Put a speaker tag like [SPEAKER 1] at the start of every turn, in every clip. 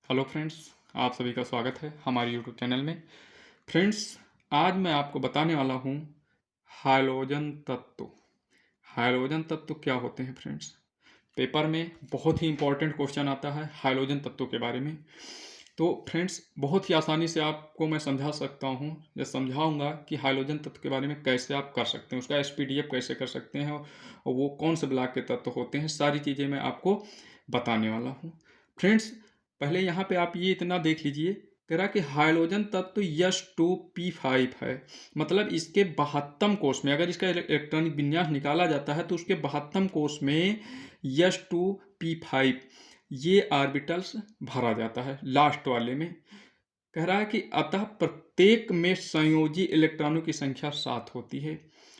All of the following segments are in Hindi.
[SPEAKER 1] हेलो फ्रेंड्स, आप सभी का स्वागत है हमारे यूट्यूब चैनल में। फ्रेंड्स, आज मैं आपको बताने वाला हूँ हाइड्रोजन तत्व। हाइड्रोजन तत्व क्या होते हैं फ्रेंड्स? पेपर में बहुत ही इंपॉर्टेंट क्वेश्चन आता है हाइड्रोजन तत्व के बारे में। तो फ्रेंड्स, बहुत ही आसानी से आपको मैं समझा सकता हूँ या समझाऊंगा कि हाइड्रोजन तत्व के बारे में कैसे आप कर सकते हैं, उसका एसपीडीएफ कैसे कर सकते हैं और वो कौन से ब्लॉक के तत्व होते हैं, सारी चीज़ें मैं आपको बताने वाला हूँ। फ्रेंड्स, पहले यहाँ पे आप ये इतना देख लीजिए, कह रहा कि हाइड्रोजन तत्व H2P5 है। मतलब इसके 72 कोष में, अगर इसका इलेक्ट्रॉनिक विन्यास निकाला जाता है तो उसके 72 कोष में H2P5 ये ऑर्बिटल्स भरा जाता है लास्ट वाले में। कह रहा है कि अतः प्रत्येक में संयोजी इलेक्ट्रॉनों की संख्या 7 होती है।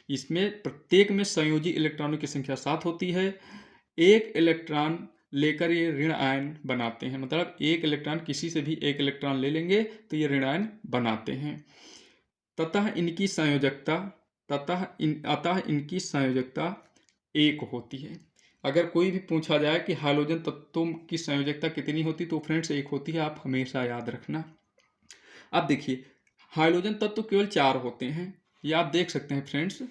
[SPEAKER 1] इसमें प्रत्येक में संयोजी इलेक्ट्रॉनों की संख्या 7 होती है। एक इलेक्ट्रॉन लेकर ये ऋण आयन बनाते हैं, मतलब एक इलेक्ट्रॉन, किसी से भी एक इलेक्ट्रॉन ले लेंगे तो ये ऋण आयन बनाते हैं। अतः इनकी संयोजकता एक होती है। अगर कोई भी पूछा जाए कि हाइड्रोजन तत्वों की संयोजकता कितनी होती तो फ्रेंड्स एक होती है, आप हमेशा याद रखना। अब देखिए, हाइड्रोजन तत्व केवल 4 होते हैं, ये आप देख सकते हैं फ्रेंड्स।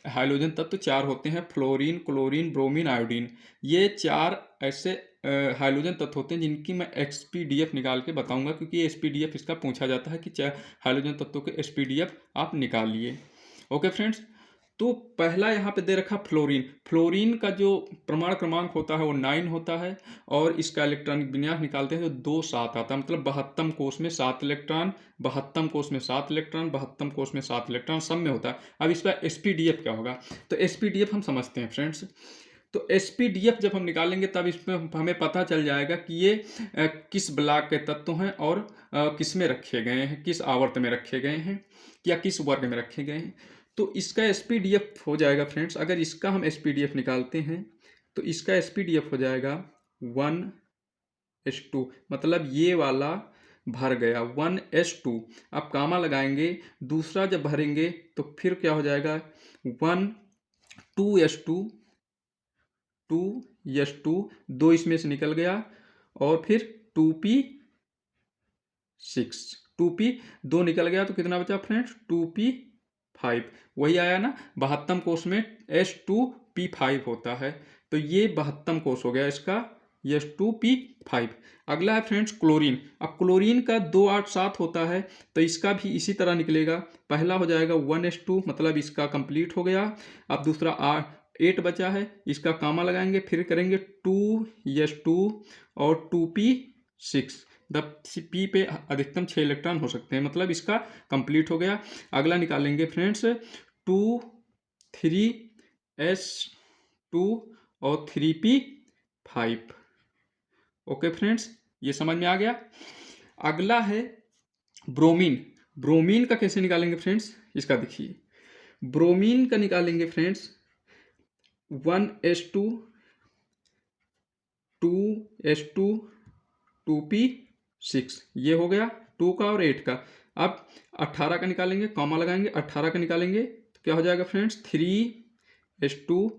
[SPEAKER 1] हाइड्रोजन तत्व 4 होते हैं, फ्लोरीन, क्लोरीन, ब्रोमीन, आयोडीन। ये 4 ऐसे हाइड्रोजन तत्व होते हैं जिनकी मैं एसपीडीएफ निकाल के बताऊंगा, क्योंकि ये एसपीडीएफ इसका पूछा जाता है कि हाइड्रोजन तत्वों के एसपीडीएफ आप निकालिए। ओके फ्रेंड्स, तो पहला यहाँ पे दे रखा फ्लोरीन। फ्लोरीन का जो प्रमाण क्रमांक होता है वो 9 होता है, और इसका इलेक्ट्रॉनिक विन्यास निकालते हैं तो 2 7 आता है। मतलब 72 कोष में 7 इलेक्ट्रॉन, 72 कोष में 7 इलेक्ट्रॉन, 72 कोष में 7 इलेक्ट्रॉन, सब में होता है। अब इसका एसपीडीएफ क्या होगा, तो एसपीडीएफ हम समझते हैं फ्रेंड्स। तो एसपीडीएफ जब हम निकालेंगे तब इसमें हमें पता चल जाएगा कि ये किस ब्लॉक के तत्व हैं और किस में रखे गए हैं, किस आवर्त में रखे गए हैं या किस वर्ग में रखे गए हैं। तो इसका एसपीडीएफ हो जाएगा फ्रेंड्स, अगर इसका हम एसपीडीएफ निकालते हैं तो इसका एसपीडीएफ हो जाएगा 1s2। मतलब ये वाला भर गया 1s2। आप कामा लगाएंगे, दूसरा जब भरेंगे तो फिर क्या हो जाएगा 2s2, 2s2, 2 इसमें से निकल गया, और फिर 2p6, 2p 2 निकल गया तो कितना बचा फ्रेंड्स 2p5। वही आया ना, 72 कोष में H2P5 होता है, तो ये 72 कोष हो गया इसका H2P5। अगला है फ्रेंड्स क्लोरीन। अब क्लोरीन का 2 8 7 होता है, तो इसका भी इसी तरह निकलेगा। पहला हो जाएगा 1s2, मतलब इसका कंप्लीट हो गया। अब दूसरा 8 बचा है, इसका कामा लगाएंगे, फिर करेंगे 2s2 और 2p6। द पी पे अधिकतम 6 इलेक्ट्रॉन हो सकते हैं, मतलब इसका कंप्लीट हो गया। अगला निकालेंगे फ्रेंड्स 2 3s2 और 3p5। ओके फ्रेंड्स, ये समझ में आ गया। अगला है ब्रोमीन। ब्रोमीन का कैसे निकालेंगे फ्रेंड्स, इसका देखिए। ब्रोमीन का निकालेंगे फ्रेंड्स 1s2, 2s2, 2p6, ये हो गया 2 का और 8 का। अब 18 का निकालेंगे, कॉमा लगाएंगे, 18 का निकालेंगे तो क्या हो जाएगा फ्रेंड्स 3s2,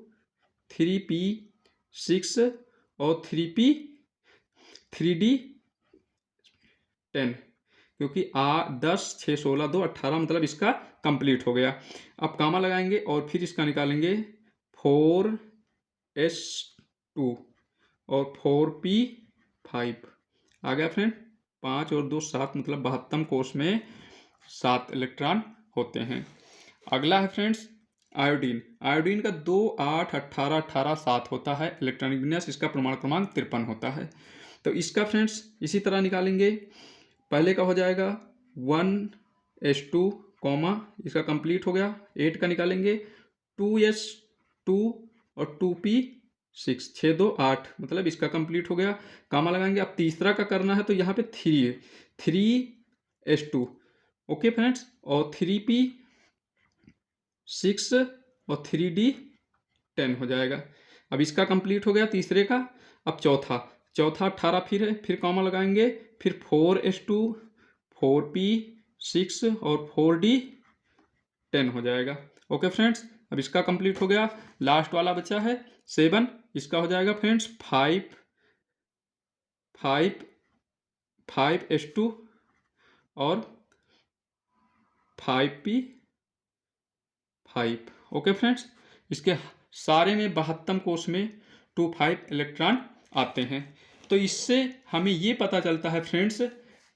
[SPEAKER 1] 3p6 और 3d10, क्योंकि 10 6 16 2 18, मतलब इसका कंप्लीट हो गया। अब कामा लगाएंगे और फिर इसका निकालेंगे 4s2 और 4p5। आ गया फ्रेंड, 5 और 2 7, मतलब 72 कोष में 7 इलेक्ट्रॉन होते हैं। अगला है फ्रेंड्स आयोडीन। आयोडीन का 2 8 18 18 7 होता है इलेक्ट्रॉनिक विन्यास, इसका प्रमाण क्रमांक 53 होता है। तो इसका फ्रेंड्स इसी तरह निकालेंगे। पहले का हो जाएगा 1s2 कॉमा, इसका कंप्लीट हो गया। 8 का निकालेंगे 2s2 और 2p6, 6 2 8, मतलब इसका कंप्लीट हो गया। कामा लगाएंगे। अब तीसरा का करना है तो यहाँ पे 3 है, 3s2। ओके फ्रेंड्स, और 3p6 और 3d10 हो जाएगा। अब इसका कंप्लीट हो गया तीसरे का। अब चौथा 18 फिर है, फिर कॉमा लगाएंगे, फिर 4s2, 4p6 और 4d10 हो जाएगा। ओके फ्रेंड्स, अब इसका कंप्लीट हो गया। लास्ट वाला बचा है 7, इसका हो जाएगा फ्रेंड्स 5 5s2 और 5p5। ओके फ्रेंड्स, इसके सारे में 72 कोष में 25 इलेक्ट्रॉन आते हैं। तो इससे हमें ये पता चलता है फ्रेंड्स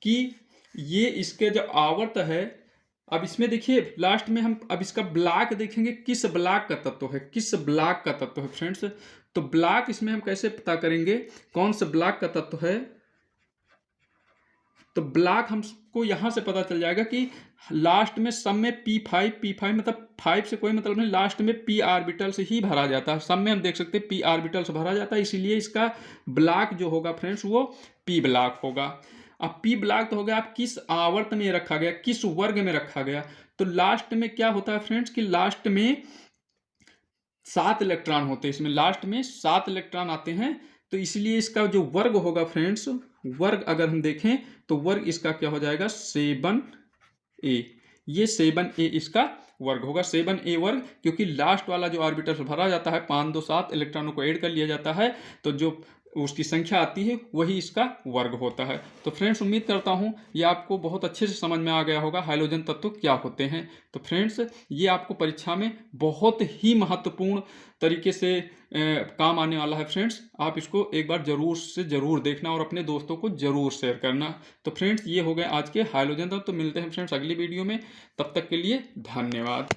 [SPEAKER 1] कि ये इसके जो आवर्त है, अब इसमें देखिए लास्ट में हम अब इसका ब्लॉक देखेंगे, किस ब्लॉक का तत्व है, किस ब्लॉक का तत्व है फ्रेंड्स। तो ब्लॉक इसमें हम कैसे पता करेंगे कौन सा ब्लॉक का तत्व है। तो ब्लॉक हमको यहां से पता चल जाएगा कि लास्ट में सब में p5 मतलब 5 से कोई मतलब नहीं, लास्ट में p ऑर्बिटल से ही भरा जाता है। सब में हम देख सकते हैं p ऑर्बिटल से भरा जाता है, इसीलिए इसका ब्लॉक जो होगा फ्रेंड्स वो p ब्लॉक होगा। अब p ब्लॉक तो हो गया, आप किस आवर्त में रखा गया, किस वर्ग में रखा गया। तो लास्ट में क्या होता है फ्रेंड्स कि लास्ट में 7 इलेक्ट्रॉन होते हैं, इसमें लास्ट में 7 इलेक्ट्रॉन आते हैं। तो इसलिए इसका जो वर्ग होगा फ्रेंड्स, वर्ग अगर हम देखें तो वर्ग इसका क्या हो जाएगा 7a। ये 7a इसका वर्ग होगा, 7a वर्ग, क्योंकि लास्ट वाला जो ऑर्बिटल से भरा जाता है 5 2 7 इलेक्ट्रॉनों को ऐड कर लिया जाता है, तो जो उसकी संख्या आती है वही इसका वर्ग होता है। तो फ्रेंड्स उम्मीद करता हूँ ये आपको बहुत अच्छे से समझ में आ गया होगा हाइड्रोजन तत्व क्या होते हैं। तो फ्रेंड्स ये आपको परीक्षा में बहुत ही महत्वपूर्ण तरीके से काम आने वाला है फ्रेंड्स। आप इसको एक बार जरूर से जरूर देखना और अपने दोस्तों को जरूर शेयर करना। तो फ्रेंड्स ये हो गए आज के हाइड्रोजन तत्व। तो मिलते हैं फ्रेंड्स अगली वीडियो में, तब तक के लिए धन्यवाद।